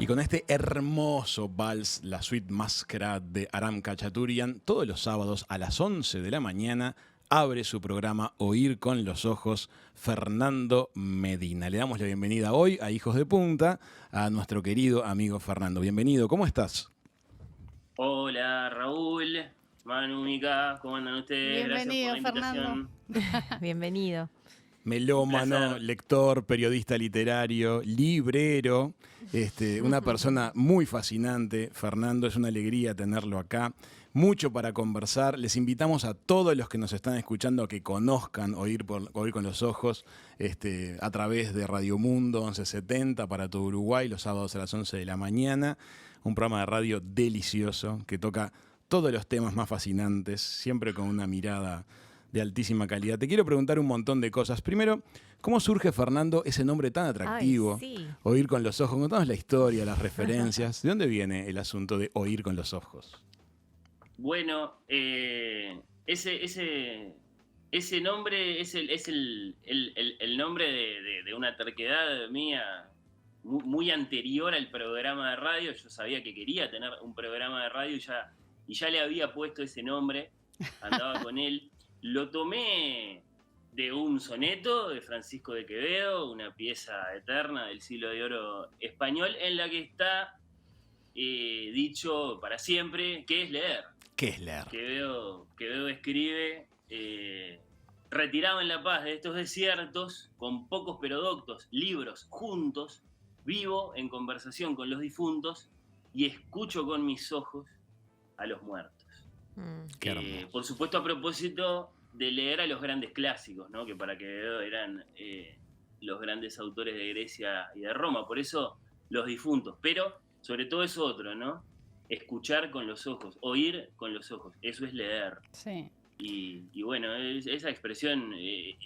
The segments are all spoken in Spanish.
Y con este hermoso vals, la suite Masquerade de Aram Khachaturian, todos los sábados a las 11 de la mañana, abre su programa Oír con los Ojos Fernando Medina. Le damos la bienvenida hoy a Hijos de Punta, a nuestro querido amigo Fernando. Bienvenido, ¿cómo estás? Hola Raúl, Manu, Mica, ¿cómo andan ustedes? Gracias por la invitación. Bienvenido. Melómano, lector, periodista literario, librero, una persona muy fascinante. Fernando, es una alegría tenerlo acá. Mucho para conversar. Les invitamos a todos los que nos están escuchando a que conozcan Oír con los Ojos a través de Radio Mundo 1170 para todo Uruguay, los sábados a las 11 de la mañana. Un programa de radio delicioso que toca todos los temas más fascinantes, siempre con una mirada de altísima calidad. Te quiero preguntar un montón de cosas. Primero, ¿cómo surge, Fernando, ese nombre tan atractivo? Ay, sí. Oír con los Ojos. Contanos la historia, las referencias. ¿De dónde viene el asunto de Oír con los Ojos? Bueno, ese nombre es el nombre de una terquedad mía muy anterior al programa de radio. Yo sabía que quería tener un programa de radio y ya le había puesto ese nombre, andaba con él. Lo tomé de un soneto de Francisco de Quevedo, una pieza eterna del siglo de oro español, en la que está dicho para siempre ¿qué es leer? ¿Qué es leer? Quevedo escribe: retirado en la paz de estos desiertos, con pocos pero doctos libros juntos, vivo en conversación con los difuntos y escucho con mis ojos a los muertos. Qué hermoso. Por supuesto, a propósito de leer a los grandes clásicos, ¿no? Que para Quevedo eran los grandes autores de Grecia y de Roma, por eso los difuntos. Pero sobre todo es otro, ¿no? Escuchar con los ojos, oír con los ojos, eso es leer. Sí. Y bueno, esa expresión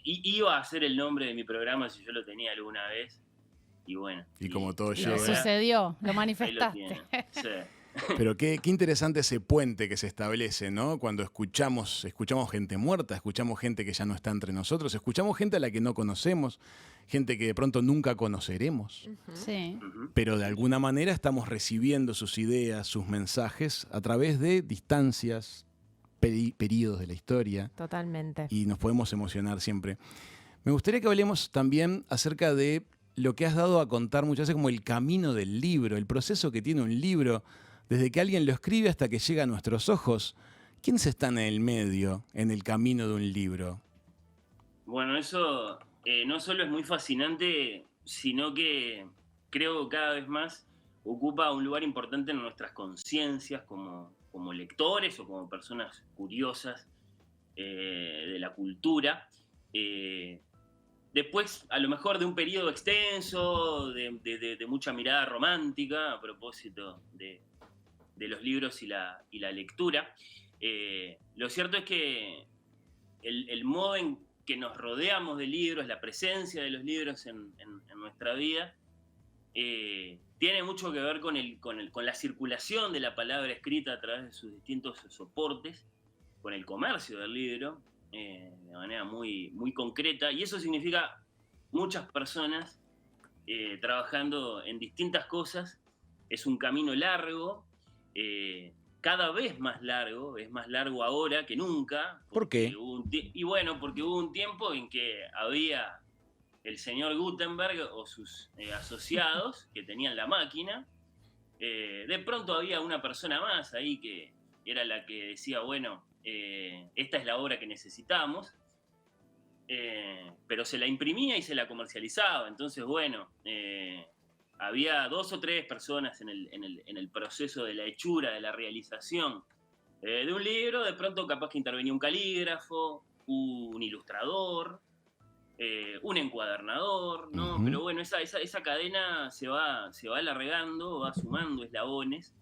iba a ser el nombre de mi programa si yo lo tenía alguna vez. Y bueno. Y como todo Lo llega. sucedió, lo Ahí lo manifestaste. tiene. Sí. Pero qué interesante ese puente que se establece, ¿no? Cuando escuchamos gente muerta, escuchamos gente que ya no está entre nosotros, escuchamos gente a la que no conocemos, gente que de pronto nunca conoceremos. Sí. Pero de alguna manera estamos recibiendo sus ideas, sus mensajes a través de distancias, periodos de la historia. Totalmente. Y nos podemos emocionar siempre. Me gustaría que hablemos también acerca de lo que has dado a contar muchas veces como el camino del libro, el proceso que tiene un libro, desde que alguien lo escribe hasta que llega a nuestros ojos. ¿Quiénes están en el medio, en el camino de un libro? Bueno, eso no solo es muy fascinante, sino que creo que cada vez más ocupa un lugar importante en nuestras conciencias como lectores o como personas curiosas de la cultura. Después, a lo mejor de un periodo extenso, de mucha mirada romántica, a propósito de los libros y la lectura, lo cierto es que el modo en que nos rodeamos de libros, la presencia de los libros en nuestra vida, tiene mucho que ver con la circulación de la palabra escrita a través de sus distintos soportes, con el comercio del libro, de manera muy, muy concreta, y eso significa muchas personas trabajando en distintas cosas. Es un camino largo, cada vez más largo, es más largo ahora que nunca. ¿Por qué? Porque hubo un tiempo en que había el señor Gutenberg o sus asociados que tenían la máquina. De pronto había una persona más ahí que era la que decía, bueno, esta es la obra que necesitamos, pero se la imprimía y se la comercializaba. Entonces, bueno, había 2 o 3 personas en el proceso de la hechura, de la realización de un libro. De pronto capaz que intervenía un calígrafo, un ilustrador, un encuadernador, ¿no? Pero bueno, esa cadena se va alargando, va sumando eslabones.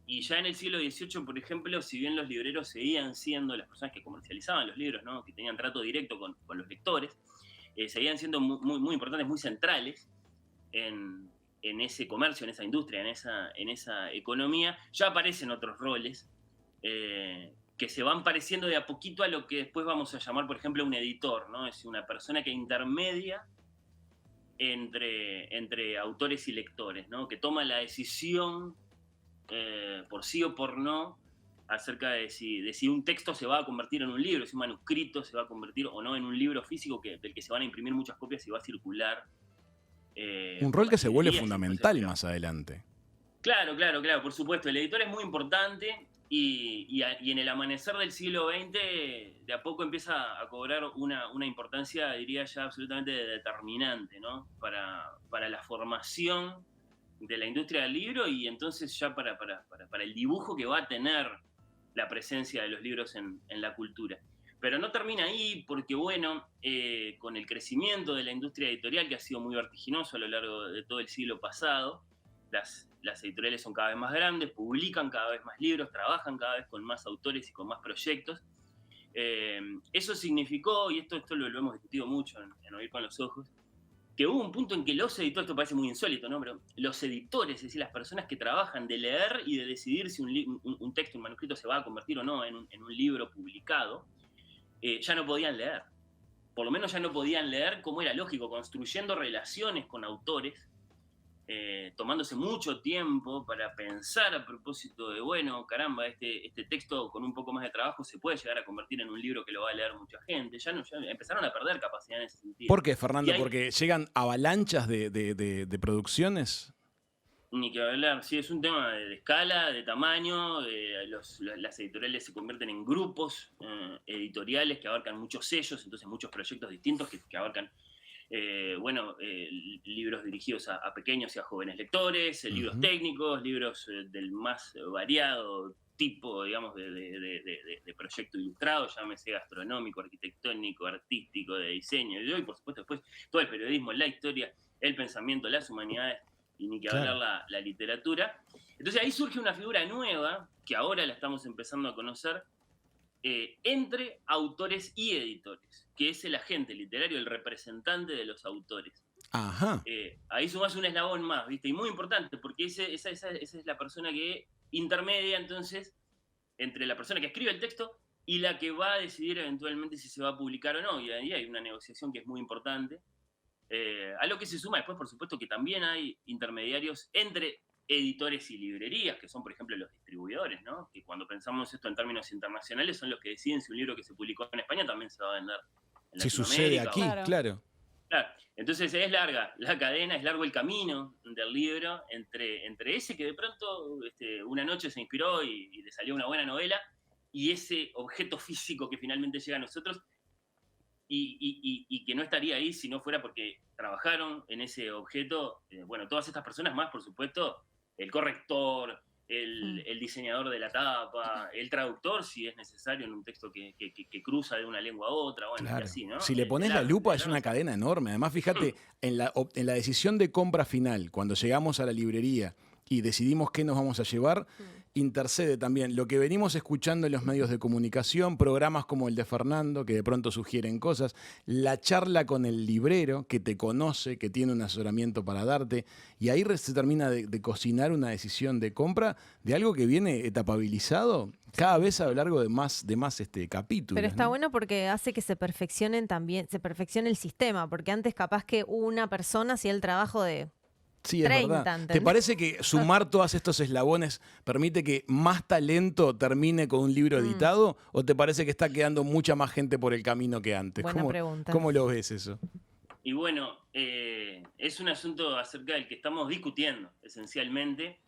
Y ya en el siglo XVIII, por ejemplo, si bien los libreros seguían siendo las personas que comercializaban los libros, ¿no? Que tenían trato directo con los lectores, seguían siendo muy, muy importantes, muy centrales en ese comercio, en esa industria, en esa economía. Ya aparecen otros roles que se van pareciendo de a poquito a lo que después vamos a llamar, por ejemplo, un editor, ¿no? Es una persona que intermedia entre autores y lectores, ¿no? Que toma la decisión por sí o por no acerca de si un texto se va a convertir en un libro, si un manuscrito se va a convertir o no en un libro físico del que se van a imprimir muchas copias y va a circular. Un por rol las que se vuelve librerías. fundamental Entonces, más adelante. claro, por supuesto. El editor es muy importante y en el amanecer del siglo XX de a poco empieza a cobrar una importancia, diría ya, absolutamente determinante, ¿no? Para la formación de la industria del libro y entonces ya para el dibujo que va a tener la presencia de los libros en la cultura. Pero no termina ahí porque, bueno, con el crecimiento de la industria editorial, que ha sido muy vertiginoso a lo largo de todo el siglo pasado, las editoriales son cada vez más grandes, publican cada vez más libros, trabajan cada vez con más autores y con más proyectos. Eso significó, y esto lo hemos discutido mucho en Oír con los Ojos, que hubo un punto en que los editores, esto parece muy insólito, ¿no? Pero los editores, es decir, las personas que trabajan de leer y de decidir si un texto, un manuscrito se va a convertir o no en un libro publicado, ya no podían leer. Por lo menos ya no podían leer como era lógico, construyendo relaciones con autores, tomándose mucho tiempo para pensar a propósito de, bueno, caramba, este texto con un poco más de trabajo se puede llegar a convertir en un libro que lo va a leer mucha gente. Ya empezaron a perder capacidad en ese sentido. ¿Por qué, Fernando? ¿Porque llegan avalanchas de producciones? Ni que hablar, sí, es un tema de escala, de tamaño, las editoriales se convierten en grupos editoriales que abarcan muchos sellos, entonces muchos proyectos distintos que abarcan, libros dirigidos a pequeños y a jóvenes lectores, libros técnicos, libros del más variado tipo, digamos, de proyecto ilustrado, llámese gastronómico, arquitectónico, artístico, de diseño, y por supuesto después todo el periodismo, la historia, el pensamiento, las humanidades, y ni que hablar la literatura. Entonces ahí surge una figura nueva, que ahora la estamos empezando a conocer, entre autores y editores, que es el agente literario, el representante de los autores. Ajá. Ahí sumás un eslabón más, ¿viste? Y muy importante, porque esa es la persona que intermedia entonces entre la persona que escribe el texto y la que va a decidir eventualmente si se va a publicar o no. Y ahí hay una negociación que es muy importante. A lo que se suma después, por supuesto, que también hay intermediarios entre editores y librerías, que son, por ejemplo, los distribuidores, ¿no? Que cuando pensamos esto en términos internacionales son los que deciden si un libro que se publicó en España también se va a vender en Latinoamérica. Si sucede aquí, claro. Entonces es larga la cadena, es largo el camino del libro entre ese que de pronto una noche se inspiró y le salió una buena novela y ese objeto físico que finalmente llega a nosotros y que no estaría ahí si no fuera porque trabajaron en ese objeto, todas estas personas más, por supuesto, el corrector, el diseñador de la tapa, el traductor, si es necesario, en un texto que cruza de una lengua a otra, claro. Así, ¿no? Si le pones la lupa es una cadena enorme. Además, fíjate, en la decisión de compra final, cuando llegamos a la librería y decidimos qué nos vamos a llevar, intercede también lo que venimos escuchando en los medios de comunicación, programas como el de Fernando, que de pronto sugieren cosas, la charla con el librero, que te conoce, que tiene un asesoramiento para darte, y ahí se termina de cocinar una decisión de compra de algo que viene etapabilizado cada vez a lo largo de más capítulos. Pero está bueno porque hace que se perfeccione el sistema, porque antes capaz que una persona hacía el trabajo de... Sí, es 30, verdad. ¿entendés? ¿Te parece que sumar todos estos eslabones permite que más talento termine con un libro editado? ¿O te parece que está quedando mucha más gente por el camino que antes? Buena pregunta. ¿Cómo lo ves eso? Y bueno, es un asunto acerca del que estamos discutiendo, esencialmente.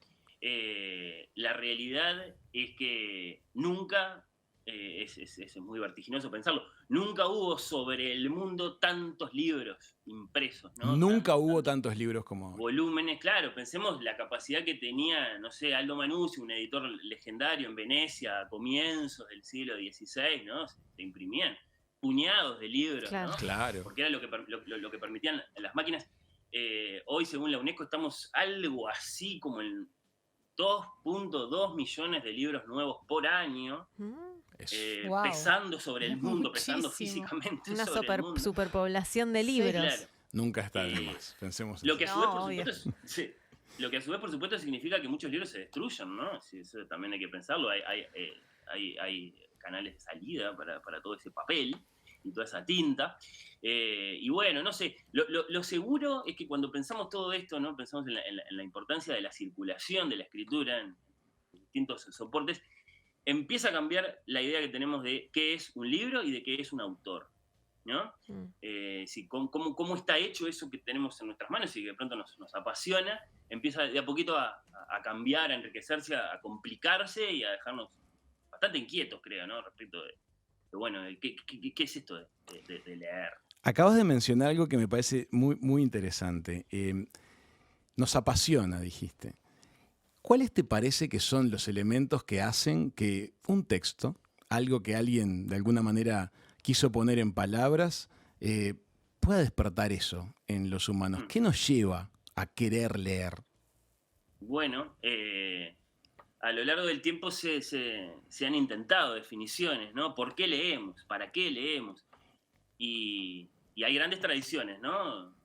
La realidad es que nunca, es muy vertiginoso pensarlo, nunca hubo sobre el mundo tantos libros impresos, ¿no? Nunca hubo tantos libros como ahora. Volúmenes, claro, pensemos la capacidad que tenía, no sé, Aldo Manuzzi, un editor legendario en Venecia a comienzos del siglo XVI, ¿no? Se imprimían puñados de libros, claro, ¿no? Claro. Porque era lo que permitían las máquinas. Hoy, según la UNESCO, estamos algo así como en 2.2 millones de libros nuevos por año, Wow. pesando sobre el mundo, pesando Muchísimo. físicamente Una sobre el mundo. superpoblación de libros. Sí, claro. Nunca está de más. Pensemos Lo que, así. a su vez, No, por obvio. supuesto, lo que a su vez, por supuesto, significa que muchos libros se destruyan, ¿no? Sí, eso también hay que pensarlo. Hay canales de salida para todo ese papel. toda esa tinta. Y bueno, no sé, lo seguro es que cuando pensamos todo esto, ¿no? Pensamos en la importancia de la circulación de la escritura en distintos soportes, empieza a cambiar la idea que tenemos de qué es un libro y de qué es un autor, ¿no? Cómo está hecho eso que tenemos en nuestras manos y que de pronto nos apasiona, empieza de a poquito a cambiar, a enriquecerse, a complicarse y a dejarnos bastante inquietos, creo, ¿no? Respecto de bueno, ¿qué es esto de leer? Acabas de mencionar algo que me parece muy, muy interesante. Nos apasiona, dijiste. ¿Cuáles te parece que son los elementos que hacen que un texto, algo que alguien de alguna manera quiso poner en palabras, pueda despertar eso en los humanos? ¿Qué nos lleva a querer leer? Bueno, a lo largo del tiempo se han intentado definiciones, ¿no? ¿Por qué leemos? ¿Para qué leemos? Y hay grandes tradiciones, ¿no?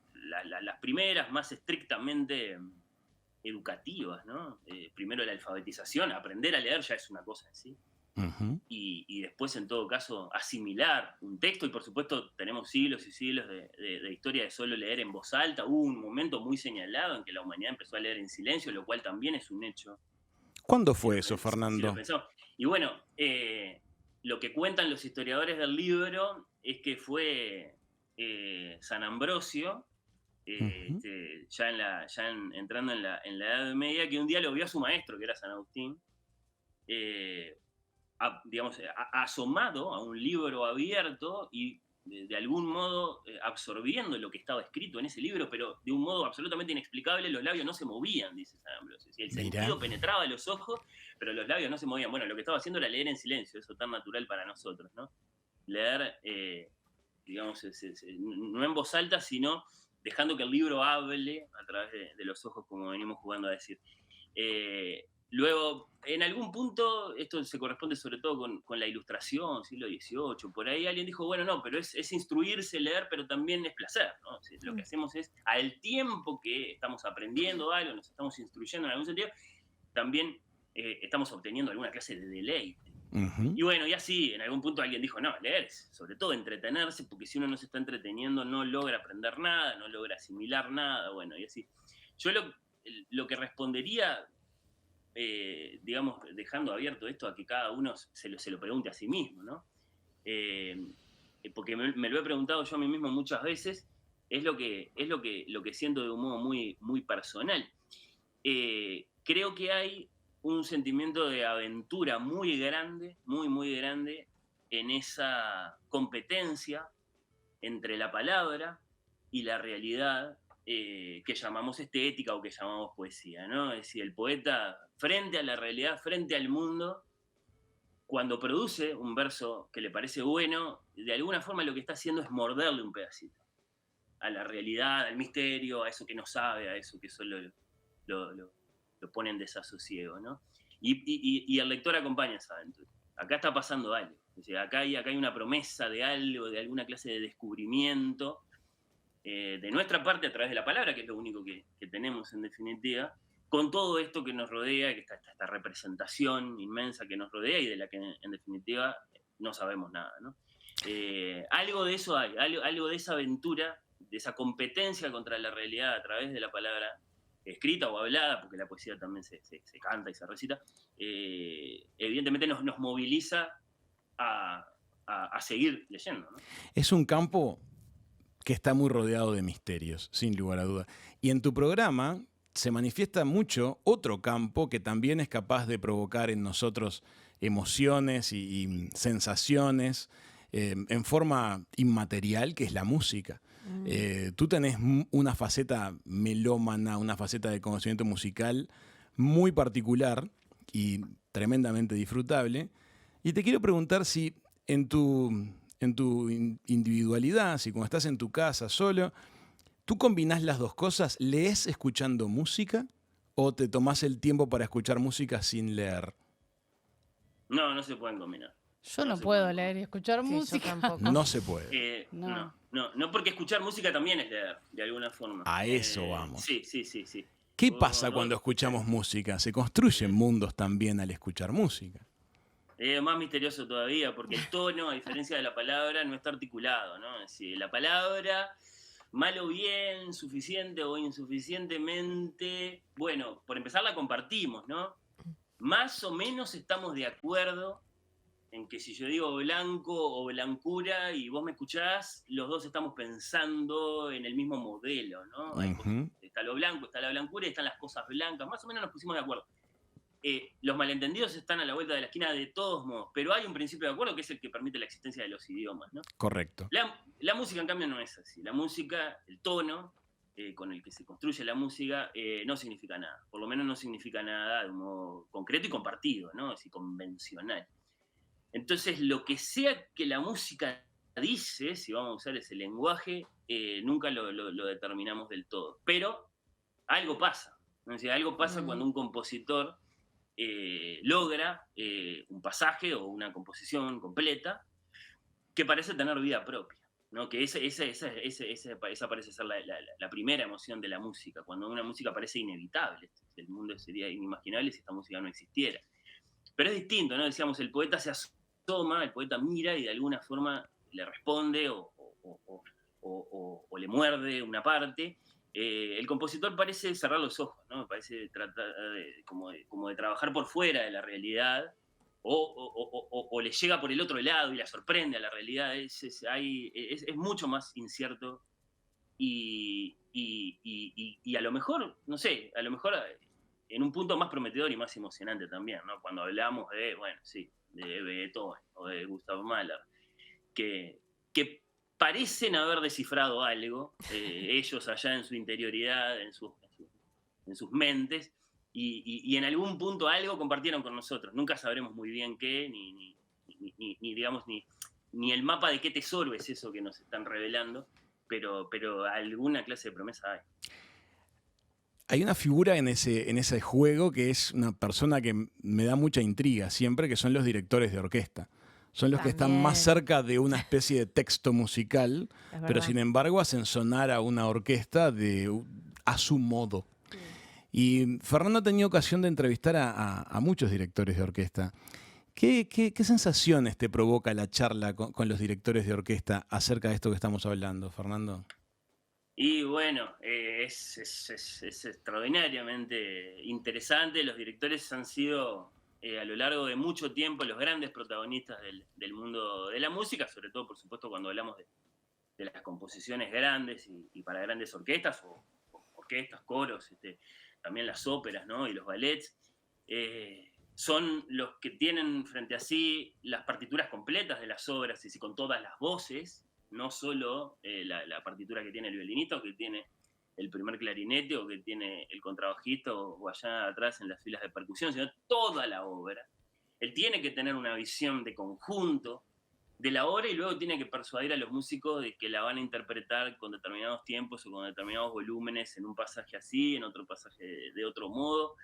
Las primeras, más estrictamente educativas, ¿no? Primero la alfabetización, aprender a leer ya es una cosa en sí. Uh-huh. Y después, en todo caso, asimilar un texto. Y por supuesto, tenemos siglos y siglos de historia de solo leer en voz alta. Hubo un momento muy señalado en que la humanidad empezó a leer en silencio, lo cual también es un hecho. ¿Cuándo fue eso, Fernando? Y bueno, lo que cuentan los historiadores del libro es que fue San Ambrosio, Uh-huh. entrando en la Edad Media, que un día lo vio a su maestro, que era San Agustín, asomado a un libro abierto y de algún modo absorbiendo lo que estaba escrito en ese libro, pero de un modo absolutamente inexplicable. Los labios no se movían, dice San Ambrosio. El sentido penetraba los ojos, pero los labios no se movían. Bueno, lo que estaba haciendo era leer en silencio, eso tan natural para nosotros, ¿no? Leer, no en voz alta, sino dejando que el libro hable a través de los ojos, como venimos jugando a decir. Luego, en algún punto, esto se corresponde sobre todo con la Ilustración, siglo XVIII, por ahí alguien dijo, bueno, no, pero es instruirse, leer, pero también es placer, ¿no? Lo que hacemos es, al tiempo que estamos aprendiendo algo, nos estamos instruyendo en algún sentido, también estamos obteniendo alguna clase de deleite. Uh-huh. Y bueno, y así, en algún punto alguien dijo, no, leer es sobre todo entretenerse, porque si uno no se está entreteniendo no logra aprender nada, no logra asimilar nada, bueno, y así. Yo lo que respondería, dejando abierto esto a que cada uno se lo pregunte a sí mismo, ¿no? Porque me lo he preguntado yo a mí mismo muchas veces, es lo que siento de un modo muy, muy personal. Creo que hay un sentimiento de aventura muy grande, muy, muy grande, en esa competencia entre la palabra y la realidad, que llamamos estética o que llamamos poesía, ¿no? Es decir, el poeta, frente a la realidad, frente al mundo, cuando produce un verso que le parece bueno, de alguna forma lo que está haciendo es morderle un pedacito a la realidad, al misterio, a eso que no sabe, a eso que solo lo pone en desasosiego, ¿no? Y el lector acompaña esa aventura. Acá está pasando algo. O sea, acá hay una promesa de algo, de alguna clase de descubrimiento, de nuestra parte a través de la palabra, que es lo único que tenemos en definitiva, con todo esto que nos rodea, que está esta representación inmensa que nos rodea y de la que en definitiva no sabemos nada, ¿no? Algo de eso hay, algo de esa aventura, de esa competencia contra la realidad a través de la palabra escrita o hablada, porque la poesía también se canta y se recita, evidentemente nos moviliza a seguir leyendo, ¿no? Es un campo que está muy rodeado de misterios, sin lugar a duda. Y en tu programa se manifiesta mucho otro campo que también es capaz de provocar en nosotros emociones y sensaciones en forma inmaterial, que es la música. Tú tenés una faceta melómana, una faceta de conocimiento musical muy particular y tremendamente disfrutable. Y te quiero preguntar si en tu individualidad, si cuando estás en tu casa solo, ¿tú combinás las dos cosas? ¿Lees escuchando música o te tomás el tiempo para escuchar música sin leer? No se pueden combinar. Yo no puedo leer y escuchar música. No se puede. No, porque escuchar música también es leer, de alguna forma. A eso vamos. Sí. ¿Qué pasa cuando escuchamos música? Se construyen mundos también al escuchar música. Más misterioso todavía, porque el tono, a diferencia de la palabra, no está articulado, ¿no? Es decir, la palabra, mal o bien, suficiente o insuficientemente, bueno, por empezar la compartimos, ¿no? Más o menos estamos de acuerdo en que si yo digo blanco o blancura y vos me escuchás, los dos estamos pensando en el mismo modelo, ¿no? Está lo blanco, está la blancura y están las cosas blancas, más o menos nos pusimos de acuerdo. Los malentendidos están a la vuelta de la esquina de todos modos, pero hay un principio de acuerdo que es el que permite la existencia de los idiomas, ¿no? Correcto. La música, en cambio, no es así. La música, el tono con el que se construye la música, no significa nada. Por lo menos no significa nada de un modo concreto y compartido, ¿no? Es decir, convencional. Entonces, lo que sea que la música dice, si vamos a usar ese lenguaje, nunca lo determinamos del todo. Pero algo pasa, ¿no? Es decir, algo pasa cuando un compositor logra un pasaje o una composición completa que parece tener vida propia, ¿no? Que esa parece ser la primera emoción de la música, cuando una música parece inevitable. El mundo sería inimaginable si esta música no existiera. Pero es distinto, ¿no? Decíamos, el poeta se asoma, el poeta mira y de alguna forma le responde o le muerde una parte. El compositor parece cerrar los ojos, ¿no? Parece tratar como de trabajar por fuera de la realidad, o le llega por el otro lado y la sorprende a la realidad. Es mucho más incierto y a lo mejor, no sé, a lo mejor en un punto más prometedor y más emocionante también, ¿no? Cuando hablamos de, bueno, sí, de Beethoven o de Gustav Mahler, que parecen haber descifrado algo, ellos allá en su interioridad, en sus mentes, y en algún punto algo compartieron con nosotros. Nunca sabremos muy bien qué, ni el mapa de qué tesoro es eso que nos están revelando, pero alguna clase de promesa hay. Hay una figura en ese juego que es una persona que me da mucha intriga siempre, que son los directores de orquesta. Son los que están más cerca de una especie de texto musical, pero sin embargo hacen sonar a una orquesta a su modo. Y Fernando ha tenido ocasión de entrevistar a muchos directores de orquesta. ¿Qué sensaciones te provoca la charla con los directores de orquesta acerca de esto que estamos hablando, Fernando? Y bueno, es extraordinariamente interesante. Los directores han sido a lo largo de mucho tiempo los grandes protagonistas del mundo de la música, sobre todo, por supuesto, cuando hablamos de las composiciones grandes y para grandes orquestas, o orquestas, coros, también las óperas, ¿no? Y los ballets. Son los que tienen frente a sí las partituras completas de las obras, y con todas las voces, no solo la partitura que tiene el violinista o que tiene el primer clarinete o que tiene el contrabajista o allá atrás en las filas de percusión, sino toda la obra. Él tiene que tener una visión de conjunto de la obra y luego tiene que persuadir a los músicos de que la van a interpretar con determinados tiempos o con determinados volúmenes, en un pasaje así, en otro pasaje de otro modo.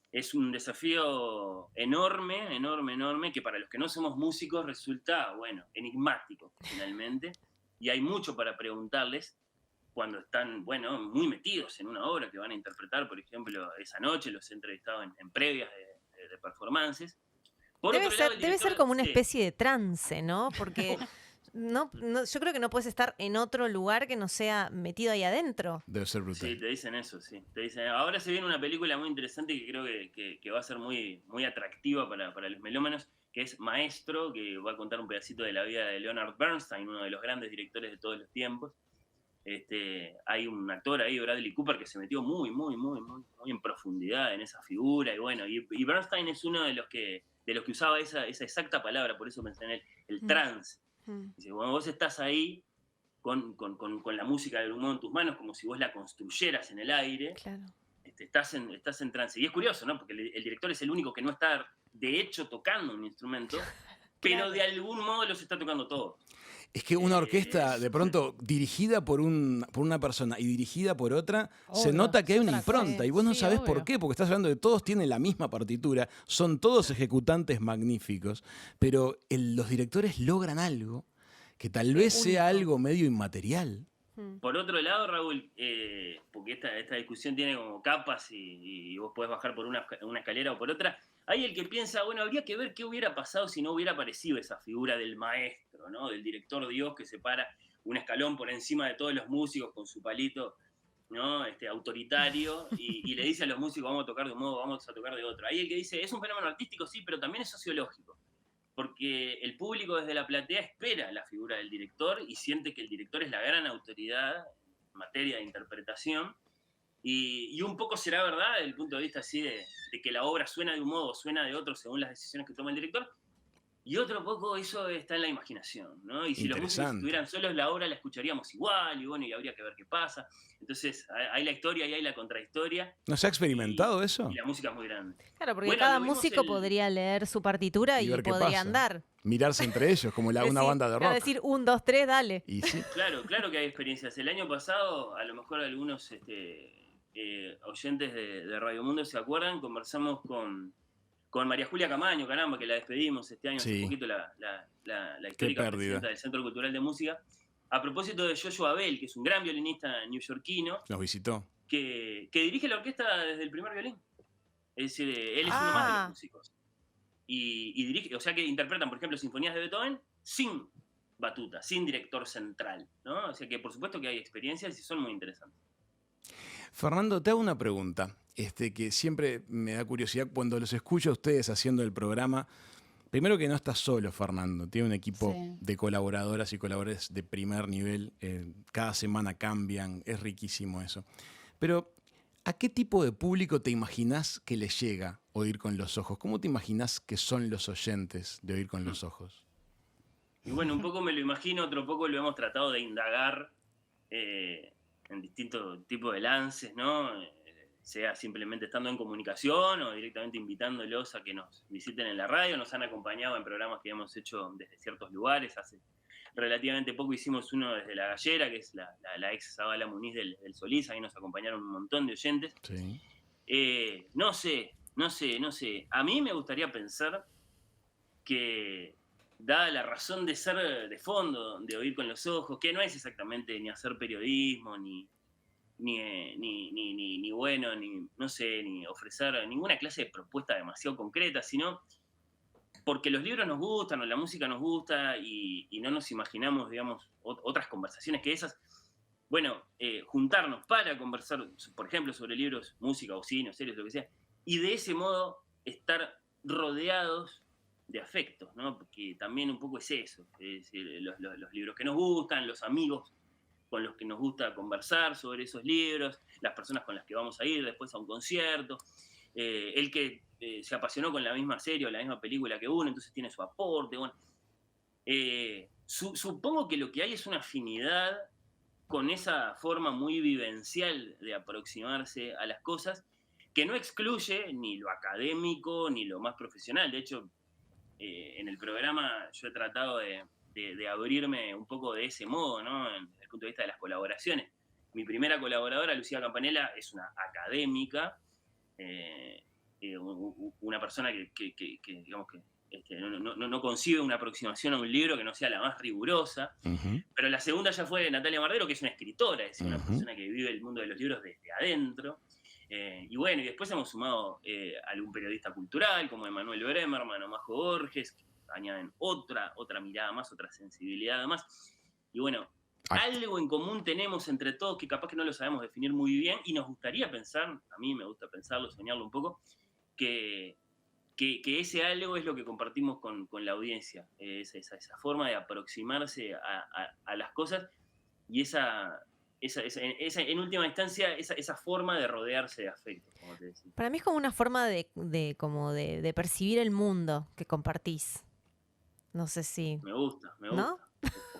Es un desafío enorme, enorme, enorme, que para los que no somos músicos resulta, bueno, enigmático finalmente, y hay mucho para preguntarles cuando están, bueno, muy metidos en una obra que van a interpretar. Por ejemplo, esa noche los he entrevistado en previas de performances. Debe ser como una especie de trance, ¿no? Porque yo creo que no puedes estar en otro lugar que no sea metido ahí adentro. Debe ser brutal. Sí, te dicen eso, sí. Te dicen, ahora se viene una película muy interesante que creo que va a ser muy, muy atractiva para los melómanos, que es Maestro, que va a contar un pedacito de la vida de Leonard Bernstein, uno de los grandes directores de todos los tiempos. Hay un actor ahí, Bradley Cooper, que se metió muy, muy, muy, muy, muy en profundidad en esa figura, y bueno, y Bernstein es uno de los que usaba esa exacta palabra, por eso pensé en él, el trance. Dice, cuando vos estás ahí con la música del humor en tus manos, como si vos la construyeras en el aire, claro. Estás en trance. Y es curioso, ¿no? Porque el director es el único que no está, de hecho, tocando un instrumento, pero claro, de algún modo los está tocando todos. Es que una orquesta, de pronto, dirigida por una persona y dirigida por otra, se nota que hay una impronta. Y vos no sabés por qué, porque estás hablando de todos tienen la misma partitura, son todos ejecutantes magníficos, pero los directores logran algo que tal vez sea algo medio inmaterial. Por otro lado, Raúl, porque esta discusión tiene como capas y vos podés bajar por una escalera o por otra, hay el que piensa, bueno, habría que ver qué hubiera pasado si no hubiera aparecido esa figura del maestro, ¿no? Del director Dios que se para un escalón por encima de todos los músicos con su palito, ¿no? Autoritario y le dice a los músicos, vamos a tocar de un modo, vamos a tocar de otro. Hay el que dice, es un fenómeno artístico, sí, pero también es sociológico. Porque el público desde la platea espera la figura del director y siente que el director es la gran autoridad en materia de interpretación. Y un poco será verdad desde el punto de vista así de que la obra suena de un modo o suena de otro según las decisiones que toma el director. Y otro poco eso está en la imaginación, ¿no? Y si los músicos estuvieran solos, la obra la escucharíamos igual, y bueno, y habría que ver qué pasa. Entonces, hay la historia y hay la contrahistoria. ¿No se ha experimentado eso? Y la música es muy grande. Claro, porque cada músico podría leer su partitura y podría andar. Mirarse entre ellos, como una banda de rock. Claro, decir 1, 2, 3, dale. Y sí. Claro que hay experiencias. El año pasado, a lo mejor algunos oyentes de Radio Mundo se acuerdan, conversamos con María Julia Camaño, caramba, que la despedimos este año, hace poquito, la histórica presidenta del Centro Cultural de Música, a propósito de Joshua Bell, que es un gran violinista neoyorquino. Nos visitó. Que dirige la orquesta desde el primer violín. Es decir, él es uno más de los músicos. Y dirige, o sea que interpretan, por ejemplo, sinfonías de Beethoven sin batuta, sin director central, ¿no? O sea que por supuesto que hay experiencias y son muy interesantes. Fernando, te hago una pregunta, que siempre me da curiosidad cuando los escucho a ustedes haciendo el programa. Primero que no estás solo, Fernando, tiene un equipo de colaboradoras y colaboradores de primer nivel, cada semana cambian, es riquísimo eso. Pero, ¿a qué tipo de público te imaginás que les llega Oír con los Ojos? ¿Cómo te imaginás que son los oyentes de Oír con los Ojos? Y bueno, un poco me lo imagino, otro poco lo hemos tratado de indagar en distintos tipos de lances, ¿no? Sea simplemente estando en comunicación o directamente invitándolos a que nos visiten en la radio. Nos han acompañado en programas que hemos hecho desde ciertos lugares. Hace relativamente poco hicimos uno desde La Gallera, que es la ex Zabala Muniz del Solís. Ahí nos acompañaron un montón de oyentes. Sí. No sé. A mí me gustaría pensar que, dada la razón de ser de fondo, de Oír con los Ojos, que no es exactamente ni hacer periodismo, ni bueno, ni ofrecer ninguna clase de propuesta demasiado concreta, sino porque los libros nos gustan o la música nos gusta y no nos imaginamos, digamos, otras conversaciones que esas. Bueno, juntarnos para conversar, por ejemplo, sobre libros, música o cine o series, lo que sea, y de ese modo estar rodeados de afectos, ¿no? Porque también un poco es eso, es decir, los libros que nos gustan, los amigos con los que nos gusta conversar sobre esos libros, las personas con las que vamos a ir después a un concierto, el que se apasionó con la misma serie o la misma película que uno, entonces tiene su aporte. Bueno, supongo que lo que hay es una afinidad con esa forma muy vivencial de aproximarse a las cosas, que no excluye ni lo académico ni lo más profesional. De hecho, en el programa yo he tratado de abrirme un poco de ese modo, ¿no? Desde el punto de vista de las colaboraciones. Mi primera colaboradora, Lucía Campanella, es una académica, una persona que digamos que no concibe una aproximación a un libro que no sea la más rigurosa. Pero la segunda ya fue Natalia Mardero, que es una escritora, es una persona que vive el mundo de los libros desde adentro. Y bueno, y después hemos sumado algún periodista cultural como Emanuel Bremerman o Majo Borges, que añaden otra mirada más, otra sensibilidad más. Y bueno, algo en común tenemos entre todos que capaz que no lo sabemos definir muy bien y nos gustaría pensar, a mí me gusta pensarlo, soñarlo un poco, que ese algo es lo que compartimos con la audiencia, esa forma de aproximarse a las cosas y esa en última instancia, esa forma de rodearse de afecto, como te decía. Para mí es como una forma de percibir el mundo que compartís. No sé si... Me gusta. ¿No?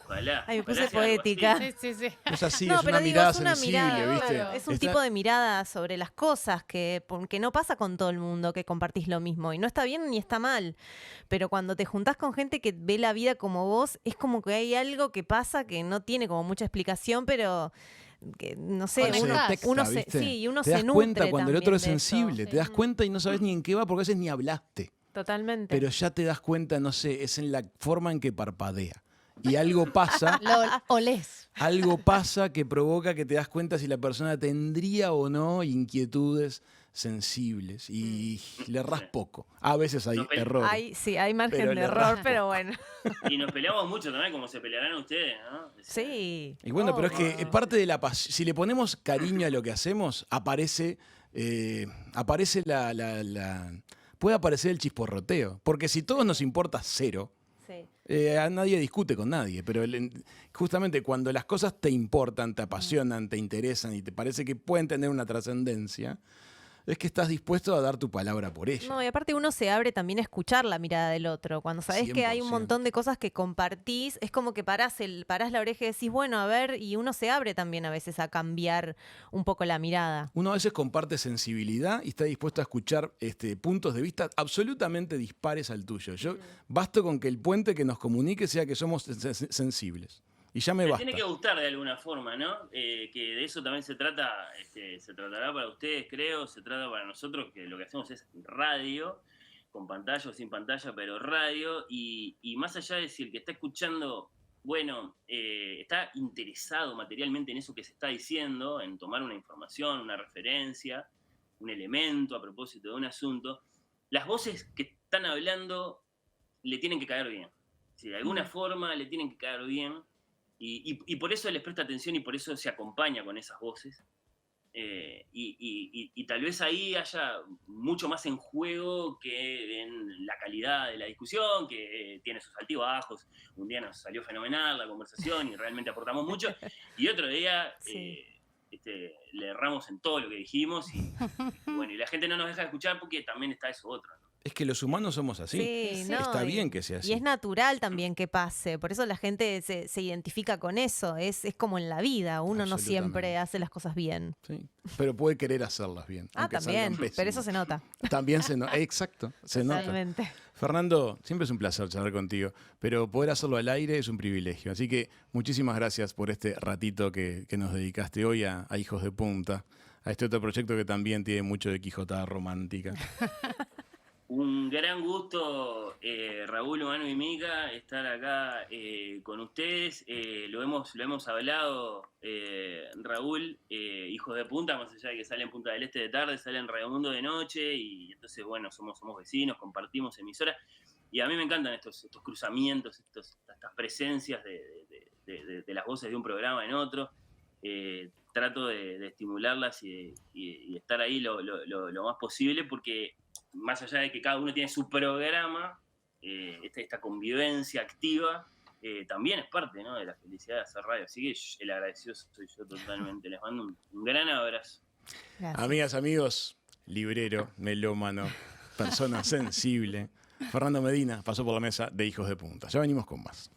Ojalá. Ay, me puse poética. Sí. Es así, no, es pero una digo, mirada es una sensible, mirada, ¿viste? claro. Es un tipo de mirada sobre las cosas que no pasa con todo el mundo que compartís lo mismo. Y no está bien ni está mal. Pero cuando te juntás con gente que ve la vida como vos, es como que hay algo que pasa que no tiene como mucha explicación, pero... que no sé, uno se te das cuenta cuando el otro es sensible, eso. te das cuenta y no sabes ni en qué va porque a veces ni hablaste. Totalmente. Pero ya te das cuenta, no sé, es en la forma en que parpadea. y algo pasa. Lo olés. Algo pasa que provoca que te das cuenta si la persona tendría o no inquietudes sensibles y le errás poco. A veces hay errores. Sí, hay margen pero de le error, raspo. pero bueno. Y nos peleamos mucho también, como se pelearán ustedes, ¿no? Sí. Y bueno, pero es obvio. que parte de la pasión, si le ponemos cariño a lo que hacemos, aparece puede aparecer el chisporroteo. Porque si todos nos importa cero, Sí. a nadie discute con nadie, pero justamente cuando las cosas te importan, te apasionan, te interesan y te parece que pueden tener una trascendencia, es que estás dispuesto a dar tu palabra por ella. No, y aparte uno se abre también a escuchar la mirada del otro. Cuando sabés que hay un 100%. montón de cosas que compartís, es como que parás la oreja y decís, bueno, a ver, y uno se abre también a veces a cambiar un poco la mirada. Uno a veces comparte sensibilidad y está dispuesto a escuchar puntos de vista absolutamente dispares al tuyo. Basto con que el puente que nos comunique sea que somos sensibles. Y ya me basta. Tiene que gustar de alguna forma, ¿no? Que de eso también se trata, se tratará para ustedes, creo, se trata para nosotros, que lo que hacemos es radio, con pantalla o sin pantalla, pero radio, y más allá de si el que está escuchando, bueno, está interesado materialmente en eso que se está diciendo, en tomar una información, una referencia, un elemento a propósito de un asunto, las voces que están hablando le tienen que caer bien. Si de alguna forma le tienen que caer bien, y por eso les presta atención y por eso se acompaña con esas voces. Y tal vez ahí haya mucho más en juego que en la calidad de la discusión, que tiene sus altibajos. Un día nos salió fenomenal la conversación y realmente aportamos mucho, y otro día Sí. le erramos en todo lo que dijimos, y bueno, y la gente no nos deja de escuchar porque también está eso otro, ¿no? Es que los humanos somos así. Sí, no, Está bien que sea así. Y es natural también que pase. Por eso la gente se identifica con eso. Es como en la vida. Uno no siempre hace las cosas bien. Sí, pero puede querer hacerlas bien. aunque También. salgan pésimas. Pero eso se nota. También se nota. Exacto, se nota. Totalmente. Fernando, siempre es un placer charlar contigo, pero poder hacerlo al aire es un privilegio. Así que muchísimas gracias por este ratito que nos dedicaste hoy a Hijos de Punta, a este otro proyecto que también tiene mucho de quijotada romántica. Un gran gusto, Raúl, Manu y Mica, estar acá con ustedes. Lo hemos hablado, Raúl, Hijos de Punta, más allá de que sale en Punta del Este de tarde, sale en Radio Mundo de noche, y entonces, bueno, somos vecinos, compartimos emisora, y a mí me encantan estos cruzamientos, estas presencias de las voces de un programa en otro. Trato de estimularlas y estar ahí lo más posible, porque más allá de que cada uno tiene su programa, esta convivencia activa también es parte, ¿no?, de la felicidad de hacer radio. Así que el agradecido soy yo totalmente. Les mando un gran abrazo. Gracias. Amigas, amigos, librero, melómano, persona sensible, Fernando Medina pasó por la mesa de Hijos de Punta. Ya venimos con más.